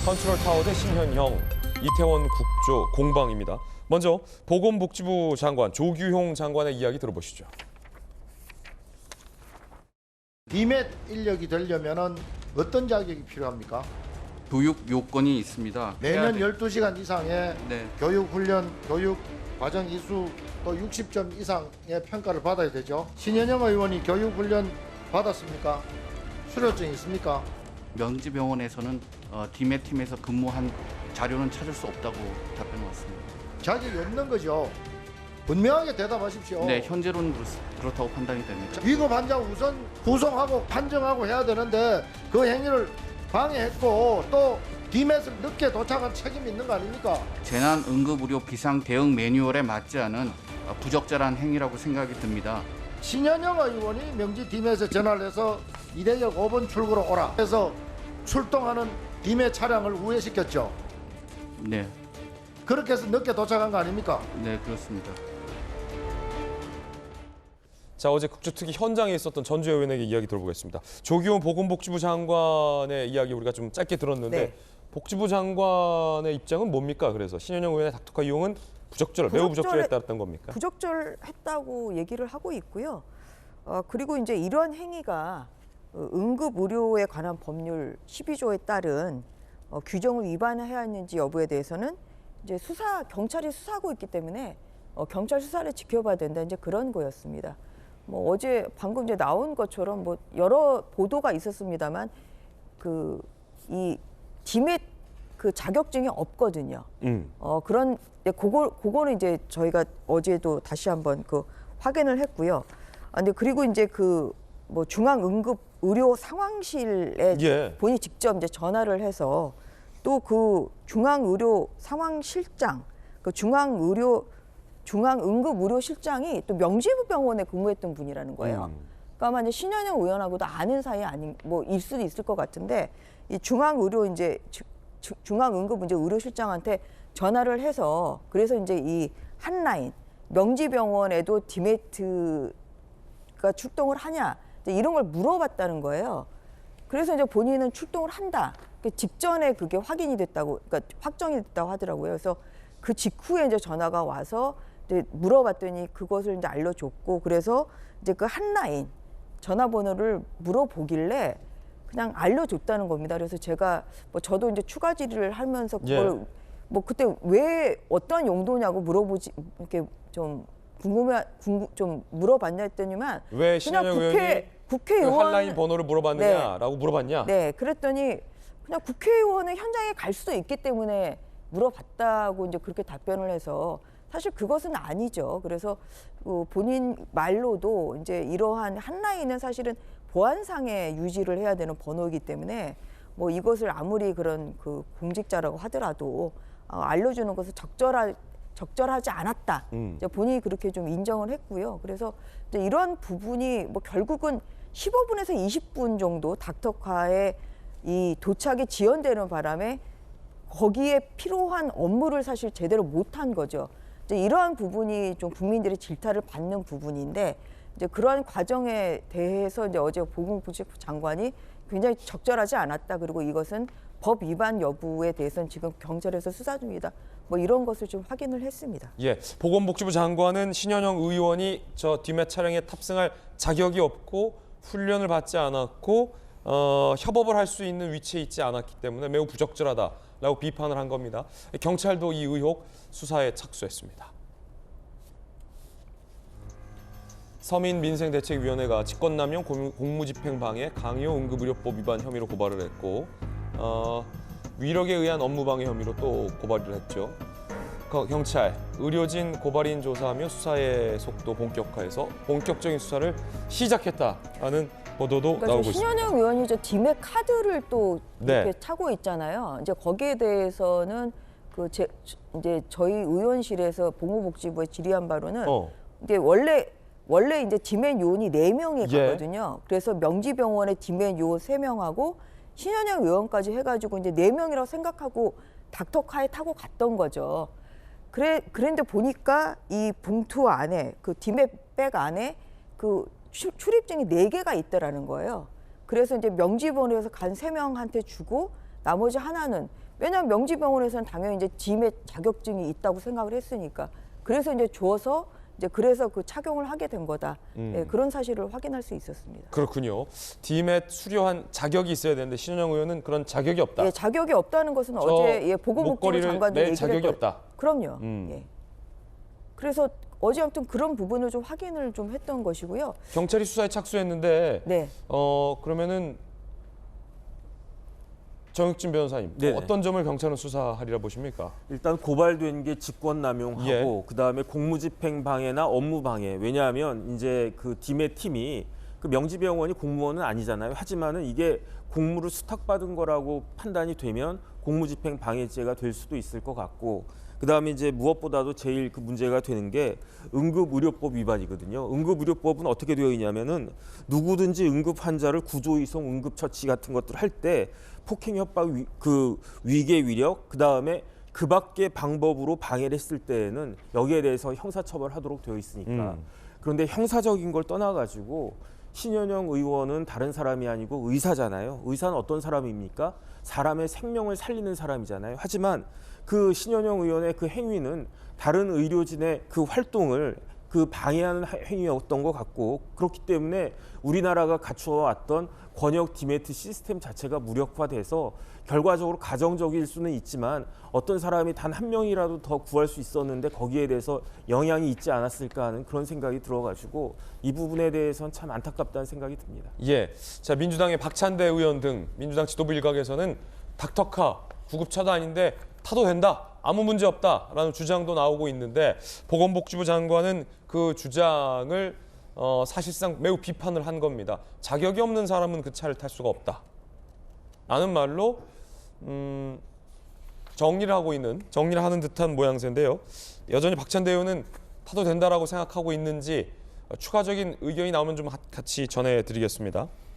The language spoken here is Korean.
컨트롤타워 대 신현형, 이태원 국조 공방입니다. 먼저 보건복지부 장관 조규용 장관의 이야기 들어보시죠. DMAT 인력이 되려면 어떤 자격이 필요합니까? 교육 요건이 있습니다. 매년 12시간 이상의 네. 교육 훈련, 교육 과정 이수 또 60점 이상의 평가를 받아야 되죠. 신현영 의원이 교육 훈련 받았습니까? 수료증 있습니까? 명지병원에서는 DMAT 팀에서 근무한 자료는 찾을 수 없다고 답변을 왔습니다. 자격이 없는 거죠. 분명하게 대답하십시오. 네, 현재로는 그렇다고 판단이 됩니다. 위급 환자 우선 구성하고 판정하고 해야 되는데 그 행위를 방해했고 또 DMAT을 늦게 도착한 책임이 있는 거 아닙니까? 재난응급의료 비상 대응 매뉴얼에 맞지 않은 부적절한 행위라고 생각이 듭니다. 신현영 의원이 명지 DMAT에 전화를 해서 이대역 5번 출구로 오라 해서 출동하는 DMAT 차량을 우회시켰죠. 네, 그렇게 해서 늦게 도착한 거 아닙니까? 네 그렇습니다. 자, 어제 국조특위 현장에 있었던 전주 의원에게 이야기 들어보겠습니다. 조규용 보건복지부 장관의 이야기 우리가 좀 짧게 들었는데 네. 복지부 장관의 입장은 뭡니까? 그래서 신현영 의원의 닥터카 이용은 매우 부적절했다는 겁니까? 부적절했다고 얘기를 하고 있고요. 그리고 이제 이런 행위가 응급의료에 관한 법률 12조에 따른 규정을 위반해야 했는지 여부에 대해서는 이제 경찰이 수사하고 있기 때문에 경찰 수사를 지켜봐야 된다, 이제 그런 거였습니다. 뭐 어제 방금 이제 나온 것처럼 뭐 여러 보도가 있었습니다만 이 DMAT 그 자격증이 없거든요. 그런 그거는 이제 저희가 어제도 다시 한번 확인을 했고요. 근데 그리고 이제 뭐 중앙응급의료 상황실에 예. 본인이 직접 이제 전화를 해서 또 그 중앙의료 상황실장, 중앙응급의료실장이 또 명지부병원에 근무했던 분이라는 거예요. 그러니까 아마 이제 신현영 의원하고도 아는 사이 일 수도 있을 것 같은데 이 중앙응급 이제 의료실장한테 전화를 해서 그래서 이제 이 한라인 명지병원에도 DMAT가 출동을 하냐 이런 걸 물어봤다는 거예요. 그래서 이제 본인은 출동을 한다. 직전에 그게 확인이 됐다고, 그러니까 확정이 됐다고 하더라고요. 그래서 그 직후에 이제 전화가 와서 이제 물어봤더니 그것을 이제 알려줬고, 그래서 이제 그 한라인 전화번호를 물어보길래 그냥 알려줬다는 겁니다. 그래서 제가 저도 이제 추가 질의를 하면서 그걸 그때 왜 어떤 용도냐고 이렇게 좀 좀 물어봤냐 했더니만 왜 신현영 의원이 국회의원 한라인 번호를 물어봤느냐라고 물어봤냐? 네, 그랬더니 그냥 국회의원은 현장에 갈 수도 있기 때문에 물어봤다고 이제 그렇게 답변을 해서 사실 그것은 아니죠. 그래서 본인 말로도 이제 이러한 한라인은 사실은 보안상에 유지를 해야 되는 번호이기 때문에 뭐 이것을 아무리 그런 공직자라고 하더라도 알려주는 것은 적절하지 않았다. 이제 본인이 그렇게 좀 인정을 했고요. 그래서 이제 이런 부분이 뭐 결국은 15분에서 20분 정도 닥터카의 이 도착이 지연되는 바람에 거기에 필요한 업무를 사실 제대로 못한 거죠. 이제 이러한 부분이 좀 국민들의 질타를 받는 부분인데 이제 그러한 과정에 대해서 이제 어제 보건복지부 장관이 굉장히 적절하지 않았다. 그리고 이것은 법 위반 여부에 대해서는 지금 경찰에서 수사 중이다. 뭐 이런 것을 좀 확인을 했습니다. 예, 보건복지부 장관은 신현영 의원이 저 DMAT 차량에 탑승할 자격이 없고 훈련을 받지 않았고 협업을 할 수 있는 위치에 있지 않았기 때문에 매우 부적절하다라고 비판을 한 겁니다. 경찰도 이 의혹 수사에 착수했습니다. 서민민생대책위원회가 직권남용 공무집행방해 강요응급의료법 위반 혐의로 고발을 했고 위력에 의한 업무방해 혐의로 또 고발을 했죠. 경찰, 의료진 고발인 조사하며 수사의 속도 본격화해서 본격적인 수사를 시작했다라는 보도도 나오고 있습니다. 신현영 의원이 DMAT 카드를 또 이렇게 네. 차고 있잖아요. 이제 거기에 대해서는 이제 저희 의원실에서 보건복지부에 질의한 바로는 이게 원래 이제 DMAT 요원이 4명이 가거든요. 그래서 명지병원에 DMAT 요원 3명하고 신현영 의원까지 해가지고 이제 4명이라고 생각하고 닥터카에 타고 갔던 거죠. 그런데 보니까 이 봉투 안에 DMAT 백 안에 출입증이 4개가 있더라는 거예요. 그래서 이제 명지병원에서 간 3명한테 주고 나머지 하나는 왜냐하면 명지병원에서는 당연히 이제 DMAT 자격증이 있다고 생각을 했으니까 그래서 이제 줘서 이제 그래서 그 착용을 하게 된 거다. 예, 그런 사실을 확인할 수 있었습니다. 그렇군요. DMAT 수료한 자격이 있어야 되는데 신현영 의원은 그런 자격이 없다. 예, 자격이 없다는 것은 어제 예, 보건복지부 목걸이를 장관도 낼 얘기를 자격이 했거든요. 없다. 그럼요. 음. 예. 그래서 어제 아무튼 그런 부분을 좀 확인을 좀 했던 것이고요. 경찰이 수사에 착수했는데 네. 그러면은 정혁진 변호사님 네네. 어떤 점을 경찰은 수사하리라 보십니까? 일단 고발된 게 직권남용하고 예. 그다음에 공무집행 방해나 업무 방해. 왜냐하면 이제 그 DMAT 팀이 그 명지병원이 공무원은 아니잖아요. 하지만은 이게 공무를 수탁받은 거라고 판단이 되면 공무집행 방해죄가 될 수도 있을 것 같고 그다음에 이제 무엇보다도 제일 그 문제가 되는 게 응급의료법 위반이거든요. 응급의료법은 어떻게 되어 있냐면은 누구든지 응급 환자를 구조이송 응급처치 같은 것들을 할 때 폭행 협박 그 위계 위력 그다음에 그 밖의 방법으로 방해를 했을 때에는 여기에 대해서 형사처벌하도록 되어 있으니까 그런데 형사적인 걸 떠나가지고 신현영 의원은 다른 사람이 아니고 의사잖아요. 의사는 어떤 사람입니까? 사람의 생명을 살리는 사람이잖아요. 하지만 그 신현영 의원의 그 행위는 다른 의료진의 그 활동을 그 방해하는 행위였던 것 같고 그렇기 때문에 우리나라가 갖추어왔던 권역 DMAT 시스템 자체가 무력화돼서 결과적으로 가정적일 수는 있지만 어떤 사람이 단 한 명이라도 더 구할 수 있었는데 거기에 대해서 영향이 있지 않았을까 하는 그런 생각이 들어가지고 이 부분에 대해서는 참 안타깝다는 생각이 듭니다. 예. 자, 민주당의 박찬대 의원 등 민주당 지도부 일각에서는 닥터카 구급차도 아닌데 타도 된다. 아무 문제 없다라는 주장도 나오고 있는데 보건복지부 장관은 그 주장을 사실상 매우 비판을 한 겁니다. 자격이 없는 사람은 그 차를 탈 수가 없다. 라는 말로 정리를 하는 듯한 모양새인데요. 여전히 박찬대 의원은 타도 된다라고 생각하고 있는지 추가적인 의견이 나오면 좀 같이 전해드리겠습니다.